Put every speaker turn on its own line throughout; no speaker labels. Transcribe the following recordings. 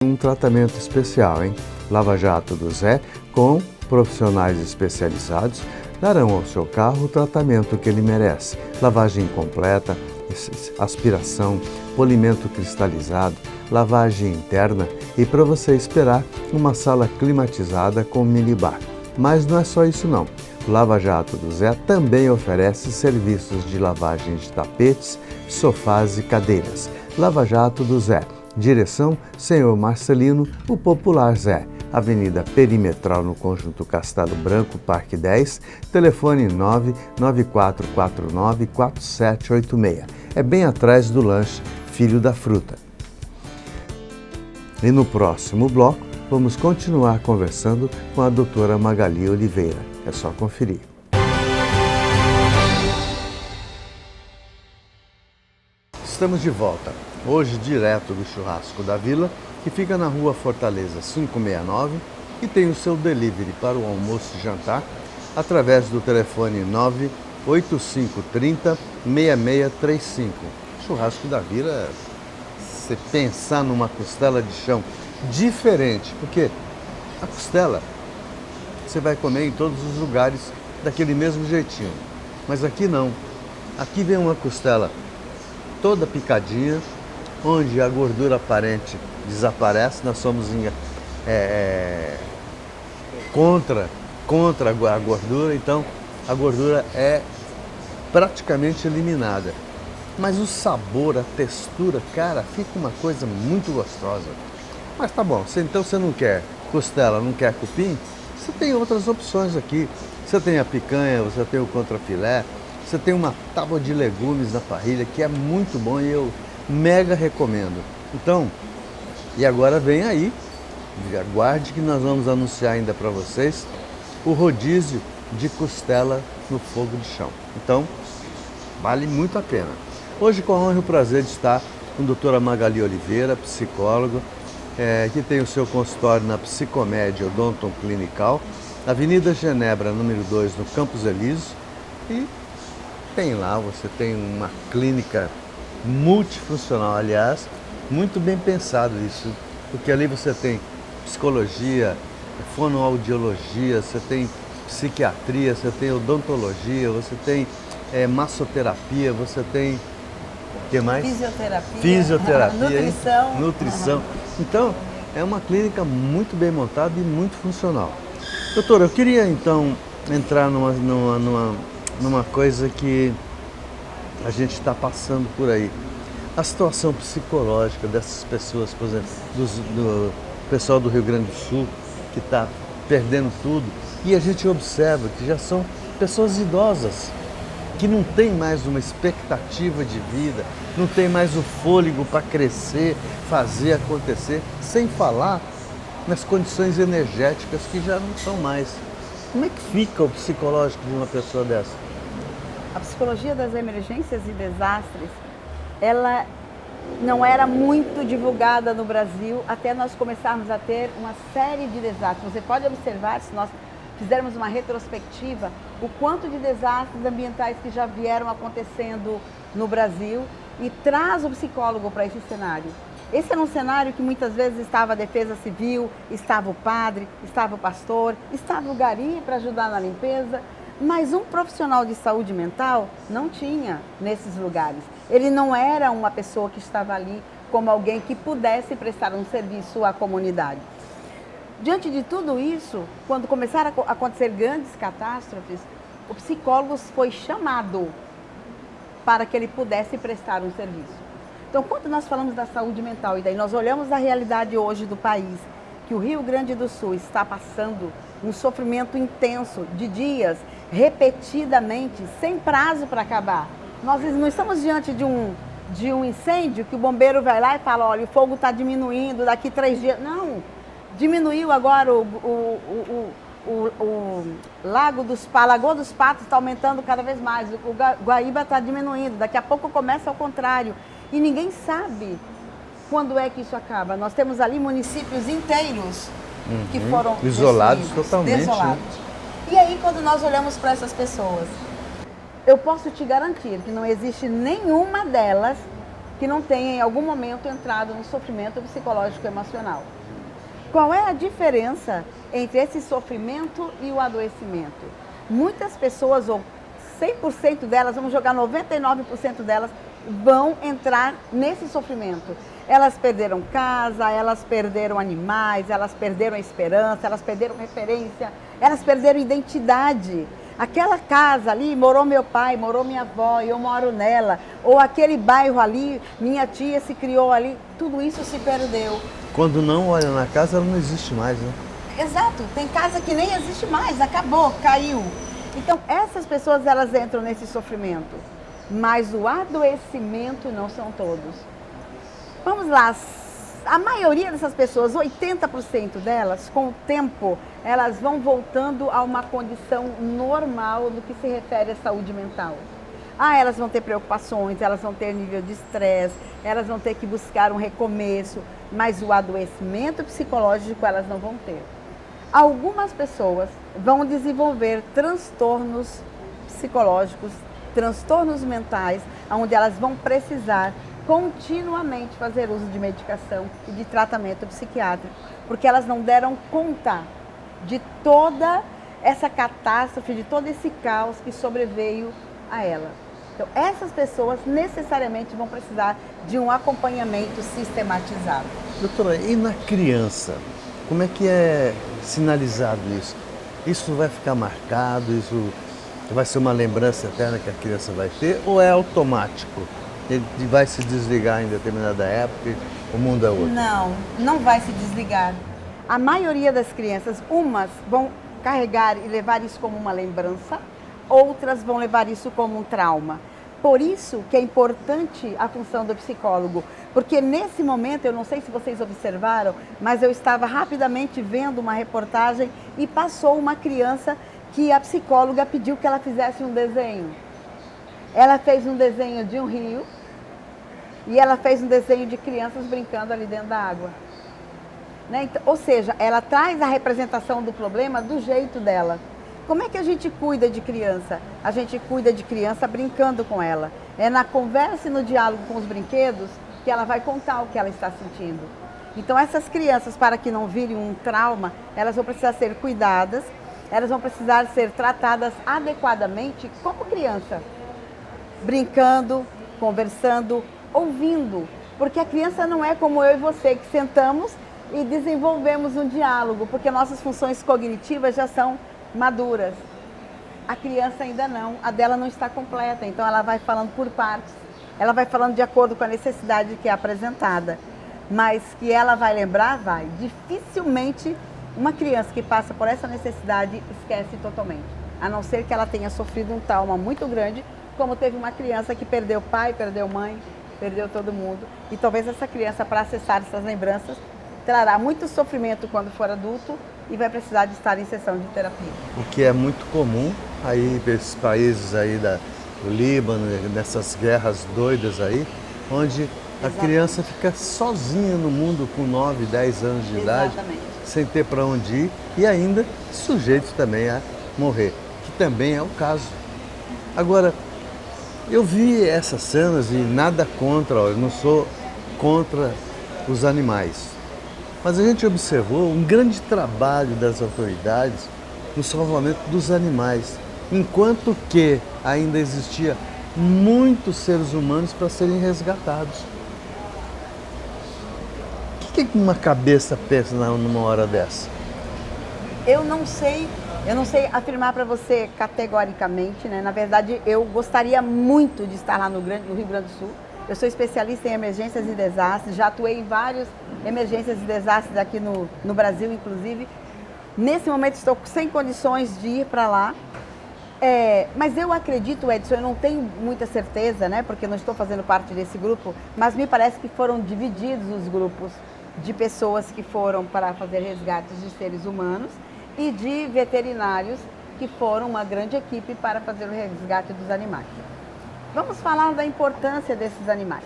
Um tratamento especial, hein? Lava Jato do Zé, com profissionais especializados, darão ao seu carro o tratamento que ele merece. Lavagem completa, aspiração, polimento cristalizado, lavagem interna e para você esperar uma sala climatizada com minibar. Mas não é só isso não. O Lava Jato do Zé também oferece serviços de lavagem de tapetes, sofás e cadeiras. Lava Jato do Zé. Direção, Senhor Marcelino, o Popular Zé. Avenida Perimetral no Conjunto Castelo Branco, Parque 10, telefone 994494786. É bem atrás do lanche Filho da Fruta. E no próximo bloco, vamos continuar conversando com a doutora Magali Oliveira. É só conferir. Estamos de volta, hoje direto do Churrasco da Vila, que fica na rua Fortaleza 569 e tem o seu delivery para o almoço e jantar através do telefone 98530-6635. Churrasco da Vila, você pensar numa costela de chão diferente, porque a costela você vai comer em todos os lugares daquele mesmo jeitinho, mas aqui não. Aqui vem uma costela toda picadinha, onde a gordura aparente desaparece. Nós somos contra a gordura, então a gordura é praticamente eliminada. Mas o sabor, a textura, cara, fica uma coisa muito gostosa. Mas tá bom, então você não quer costela, não quer cupim, você tem outras opções aqui. Você tem a picanha, você tem o contrafilé, você tem uma tábua de legumes na parrilha, que é muito bom e eu mega recomendo. Então, e agora vem aí, aguarde que nós vamos anunciar ainda para vocês o rodízio de costela no fogo de chão. Então, vale muito a pena. Hoje, com a honra e o prazer de estar com a doutora Magali Oliveira, psicóloga, que tem o seu consultório na Psicomédia Odonton Clinical, Avenida Genebra, número 2, no Campos Elíseos, e tem lá, você tem uma clínica multifuncional, aliás, muito bem pensado isso, porque ali você tem psicologia, fonoaudiologia, você tem psiquiatria, você tem odontologia, você tem massoterapia, você tem, o que mais?
Fisioterapia,
nutrição. Então, é uma clínica muito bem montada e muito funcional. Doutora, eu queria então entrar numa coisa que a gente está passando por aí. A situação psicológica dessas pessoas, por exemplo, do pessoal do Rio Grande do Sul, que está perdendo tudo. E a gente observa que já são pessoas idosas, que não tem mais uma expectativa de vida, não tem mais o fôlego para crescer, fazer acontecer, sem falar nas condições energéticas que já não são mais. Como é que fica o psicológico de uma pessoa dessa?
A psicologia das emergências e desastres, ela não era muito divulgada no Brasil até nós começarmos a ter uma série de desastres. Você pode observar, se nós fizermos uma retrospectiva, o quanto de desastres ambientais que já vieram acontecendo no Brasil e traz o psicólogo para esse cenário. Esse era um cenário que muitas vezes estava a Defesa Civil, estava o padre, estava o pastor, estava o gari para ajudar na limpeza, mas um profissional de saúde mental não tinha nesses lugares. Ele não era uma pessoa que estava ali como alguém que pudesse prestar um serviço à comunidade. Diante de tudo isso, quando começaram a acontecer grandes catástrofes, o psicólogo foi chamado para que ele pudesse prestar um serviço. Então, quando nós falamos da saúde mental e daí nós olhamos a realidade hoje do país, que o Rio Grande do Sul está passando um sofrimento intenso de dias, repetidamente, sem prazo para acabar. Nós não estamos diante de um incêndio que o bombeiro vai lá e fala, olha, o fogo está diminuindo, daqui 3 dias. Não, diminuiu agora o Lagoa dos Patos está aumentando cada vez mais, o Guaíba está diminuindo, daqui a pouco começa ao contrário. E ninguém sabe quando é que isso acaba. Nós temos ali municípios inteiros que foram
isolados totalmente.
Desolados. E aí, quando nós olhamos para essas pessoas, eu posso te garantir que não existe nenhuma delas que não tenha em algum momento entrado no sofrimento psicológico e emocional. Qual é a diferença entre esse sofrimento e o adoecimento? Muitas pessoas, ou 100% delas, vamos jogar 99% delas, vão entrar nesse sofrimento. Elas perderam casa, elas perderam animais, elas perderam a esperança, elas perderam referência, elas perderam identidade. Aquela casa ali, morou meu pai, morou minha avó, e eu moro nela. Ou aquele bairro ali, minha tia se criou ali, tudo isso se perdeu.
Quando não olha na casa, ela não existe mais, né?
Exato, tem casa que nem existe mais, acabou, caiu. Então, essas pessoas, elas entram nesse sofrimento. Mas o adoecimento não são todos. Vamos lá, a maioria dessas pessoas, 80% delas, com o tempo, elas vão voltando a uma condição normal do que se refere à saúde mental. Elas vão ter preocupações, elas vão ter nível de estresse, elas vão ter que buscar um recomeço, mas o adoecimento psicológico elas não vão ter. Algumas pessoas vão desenvolver transtornos psicológicos, transtornos mentais, onde elas vão precisar continuamente fazer uso de medicação e de tratamento psiquiátrico, porque elas não deram conta de toda essa catástrofe, de todo esse caos que sobreveio a ela. Então, essas pessoas necessariamente vão precisar de um acompanhamento sistematizado.
Doutora, e na criança? Como é que é sinalizado isso? Isso vai ficar marcado? Isso vai ser uma lembrança eterna que a criança vai ter? Ou é automático? Ele vai se desligar em determinada época e o mundo é outro?
Não, não vai se desligar. A maioria das crianças, umas vão carregar e levar isso como uma lembrança, outras vão levar isso como um trauma. Por isso que é importante a função do psicólogo, porque nesse momento, eu não sei se vocês observaram, mas eu estava rapidamente vendo uma reportagem e passou uma criança que a psicóloga pediu que ela fizesse um desenho. Ela fez um desenho de um rio e ela fez um desenho de crianças brincando ali dentro da água. Né? Então, ou seja, ela traz a representação do problema do jeito dela. Como é que a gente cuida de criança? A gente cuida de criança brincando com ela. É na conversa e no diálogo com os brinquedos que ela vai contar o que ela está sentindo. Então essas crianças, para que não virem um trauma, elas vão precisar ser cuidadas, elas vão precisar ser tratadas adequadamente como criança. Brincando, conversando, ouvindo. Porque a criança não é como eu e você, que sentamos e desenvolvemos um diálogo, porque nossas funções cognitivas já são maduras. A criança ainda não, a dela não está completa, então ela vai falando por partes, ela vai falando de acordo com a necessidade que é apresentada, mas que ela vai lembrar, vai. Dificilmente uma criança que passa por essa necessidade esquece totalmente, a não ser que ela tenha sofrido um trauma muito grande, como teve uma criança que perdeu pai, perdeu mãe, perdeu todo mundo, e talvez essa criança, para acessar essas lembranças, trará muito sofrimento quando for adulto e vai precisar de estar em sessão de terapia.
O que é muito comum aí nesses países aí do Líbano, nessas guerras doidas aí, onde a criança fica sozinha no mundo com 9, 10 anos de idade, sem ter para onde ir e ainda sujeito também a morrer, que também é o caso. Agora, eu vi essas cenas e nada contra, eu não sou contra os animais. Mas a gente observou um grande trabalho das autoridades no salvamento dos animais, enquanto que ainda existia muitos seres humanos para serem resgatados. O que uma cabeça pensa numa hora dessa?
Eu não sei afirmar para você categoricamente, né? Na verdade, eu gostaria muito de estar lá no Rio Grande do Sul. Eu sou especialista em emergências e desastres, já atuei em várias emergências e desastres aqui no Brasil, inclusive. Nesse momento estou sem condições de ir para lá. Mas eu acredito, Edson, eu não tenho muita certeza, né, porque não estou fazendo parte desse grupo, mas me parece que foram divididos os grupos de pessoas que foram para fazer resgates de seres humanos e de veterinários que foram uma grande equipe para fazer o resgate dos animais. Vamos falar da importância desses animais.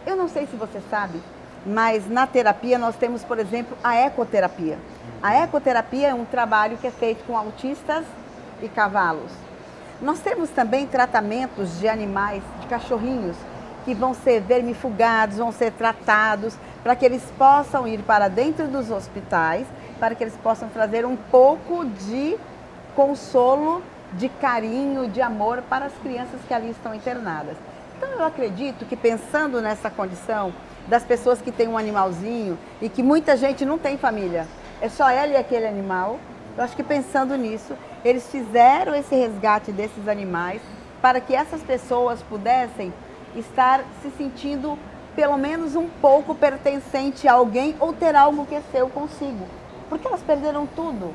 Eu não sei se você sabe, mas na terapia nós temos, por exemplo, a ecoterapia. A ecoterapia é um trabalho que é feito com autistas e cavalos. Nós temos também tratamentos de animais, de cachorrinhos, que vão ser vermifugados, vão ser tratados, para que eles possam ir para dentro dos hospitais, para que eles possam trazer um pouco de consolo, de carinho, de amor para as crianças que ali estão internadas. Então eu acredito que pensando nessa condição das pessoas que têm um animalzinho e que muita gente não tem família, é só ela e aquele animal, eu acho que pensando nisso, eles fizeram esse resgate desses animais para que essas pessoas pudessem estar se sentindo pelo menos um pouco pertencente a alguém ou ter algo que é seu consigo. Porque elas perderam tudo.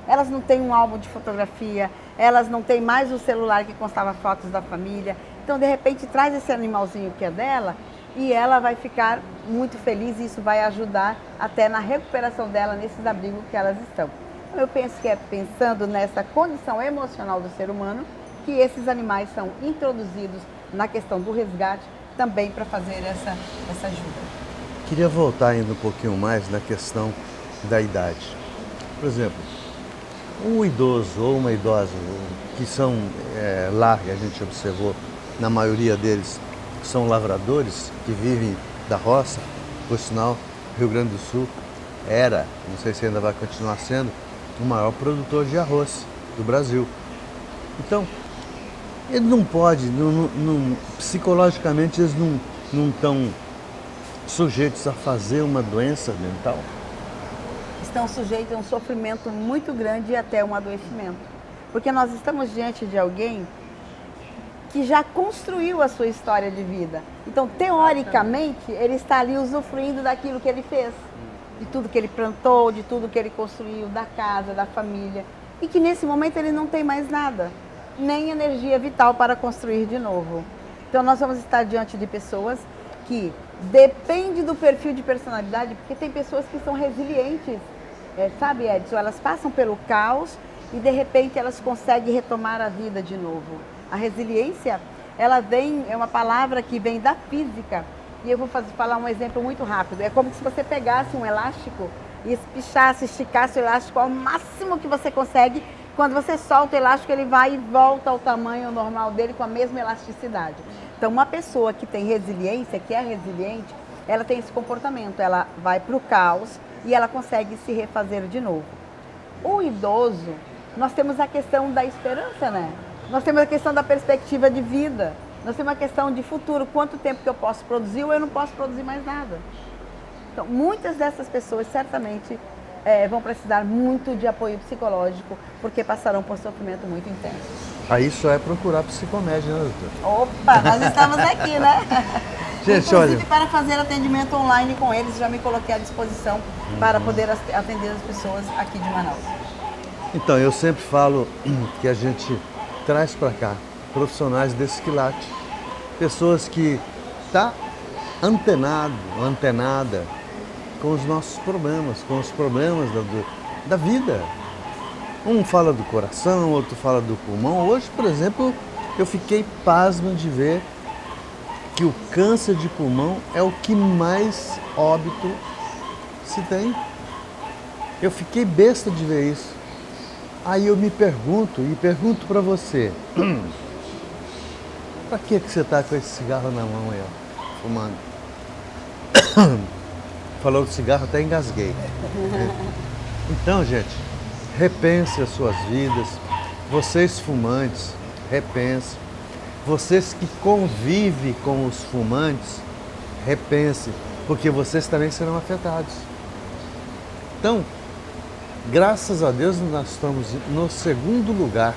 Elas não têm um álbum de fotografia, elas não têm mais o celular que constava fotos da família. Então, de repente, traz esse animalzinho que é dela e ela vai ficar muito feliz e isso vai ajudar até na recuperação dela nesses abrigos que elas estão. Então, eu penso que é pensando nessa condição emocional do ser humano que esses animais são introduzidos na questão do resgate também para fazer essa ajuda.
Queria voltar ainda um pouquinho mais na questão da idade. Por exemplo, um idoso ou uma idosa, que são larga, a gente observou, na maioria deles são lavradores que vivem da roça, por sinal, Rio Grande do Sul era, não sei se ainda vai continuar sendo, o maior produtor de arroz do Brasil. Então, ele não pode, psicologicamente eles não estão sujeitos a fazer uma doença mental.
Estão sujeitos a um sofrimento muito grande e até um adoecimento. Porque nós estamos diante de alguém que já construiu a sua história de vida. Então, teoricamente, ele está ali usufruindo daquilo que ele fez, de tudo que ele plantou, de tudo que ele construiu, da casa, da família. E que nesse momento ele não tem mais nada, nem energia vital para construir de novo. Então, nós vamos estar diante de pessoas que depende do perfil de personalidade, porque tem pessoas que são resilientes, sabe, Edson? Elas passam pelo caos e de repente elas conseguem retomar a vida de novo. A resiliência, ela vem, é uma palavra que vem da física e eu vou falar um exemplo muito rápido. É como se você pegasse um elástico e espichasse, esticasse o elástico ao máximo que você consegue. Quando você solta o elástico, ele vai e volta ao tamanho normal dele com a mesma elasticidade. Então, uma pessoa que tem resiliência, que é resiliente, ela tem esse comportamento. Ela vai para o caos e ela consegue se refazer de novo. O idoso, nós temos a questão da esperança, né? Nós temos a questão da perspectiva de vida. Nós temos a questão de futuro. Quanto tempo que eu posso produzir ou eu não posso produzir mais nada. Então, muitas dessas pessoas certamente vão precisar muito de apoio psicológico, porque passarão por sofrimento muito intenso.
Aí só é procurar psicomédia, né, doutor?
Opa, nós estamos aqui, né?
Gente,
inclusive,
olha,
para fazer atendimento online com eles, já me coloquei à disposição para poder atender as pessoas aqui de Manaus.
então, eu sempre falo que a gente traz para cá profissionais desse quilate, pessoas que tá antenada com os nossos problemas, com os problemas da vida. Um fala do coração, outro fala do pulmão. Hoje, por exemplo, eu fiquei pasmo de ver que o câncer de pulmão é o que mais óbito se tem. Eu fiquei besta de ver isso. Aí eu me pergunto, e pergunto para você, para que você está com esse cigarro na mão aí, ó, fumando? Falou de cigarro, até engasguei. Então, gente, repense as suas vidas. Vocês fumantes, repense. Vocês que convivem com os fumantes, repense, porque vocês também serão afetados. Então, graças a Deus, nós estamos no segundo lugar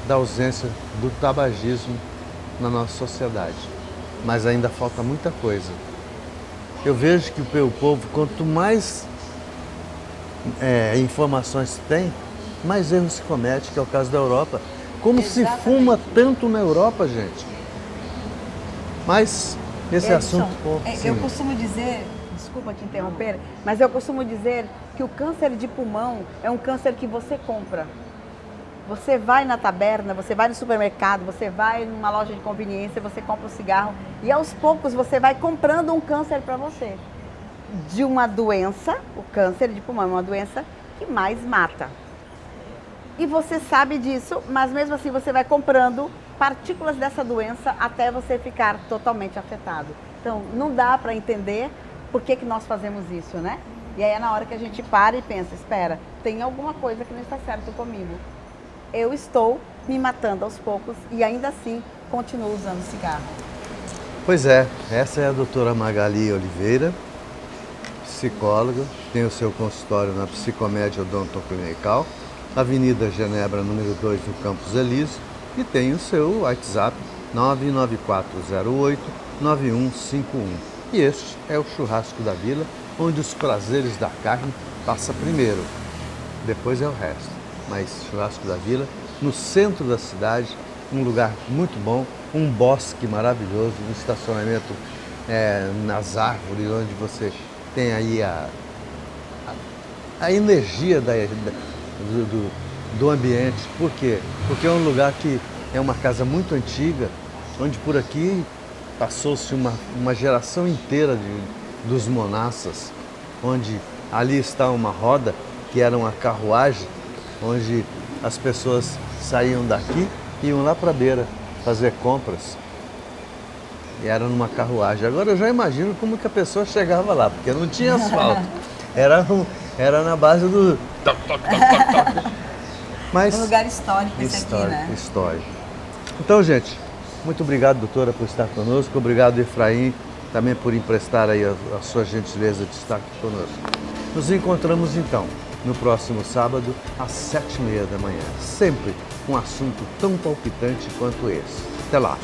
da ausência do tabagismo na nossa sociedade. Mas ainda falta muita coisa. Eu vejo que o povo, quanto mais informações tem, mais erros se comete, que é o caso da Europa. Como
Exatamente.
se fuma tanto na Europa, gente? Mas esse
Edson,
assunto...
eu costumo dizer, desculpa te interromper, mas eu costumo dizer que o câncer de pulmão é um câncer que você compra. Você vai na taberna, você vai no supermercado, você vai numa loja de conveniência, você compra um cigarro e aos poucos você vai comprando um câncer para você. De uma doença, o câncer de pulmão é uma doença que mais mata. E você sabe disso, mas mesmo assim você vai comprando partículas dessa doença até você ficar totalmente afetado. Então, não dá para entender por que nós fazemos isso, né? E aí é na hora que a gente para e pensa, espera, tem alguma coisa que não está certo comigo. Eu estou me matando aos poucos e ainda assim continuo usando cigarro.
Pois é, essa é a doutora Magali Oliveira, psicóloga, tem o seu consultório na Psicomédia Odontoclinical, Avenida Genebra, número 2, no Campos Elísio, e tem o seu WhatsApp 99408-9151. E este é o Churrasco da Vila, onde os prazeres da carne passam primeiro, depois é o resto. Mas Churrasco da Vila, no centro da cidade, um lugar muito bom, um bosque maravilhoso, um estacionamento nas árvores, onde você tem aí a energia do ambiente. Por quê? Porque é um lugar que é uma casa muito antiga, onde por aqui passou-se uma geração inteira dos monaças, onde ali está uma roda, que era uma carruagem, onde as pessoas saíam daqui e iam lá para a beira fazer compras. E era numa carruagem. Agora eu já imagino como que a pessoa chegava lá, porque não tinha asfalto. Era na base do toc, toc, toc, toc, toc. Mas
um lugar histórico esse aqui, né?
Histórico. Então, gente, muito obrigado, doutora, por estar conosco. Obrigado, Efraim, também por emprestar aí a sua gentileza de estar aqui conosco. Nos encontramos, então, no próximo sábado, às 7h30 da manhã. Sempre um assunto tão palpitante quanto esse. Até lá!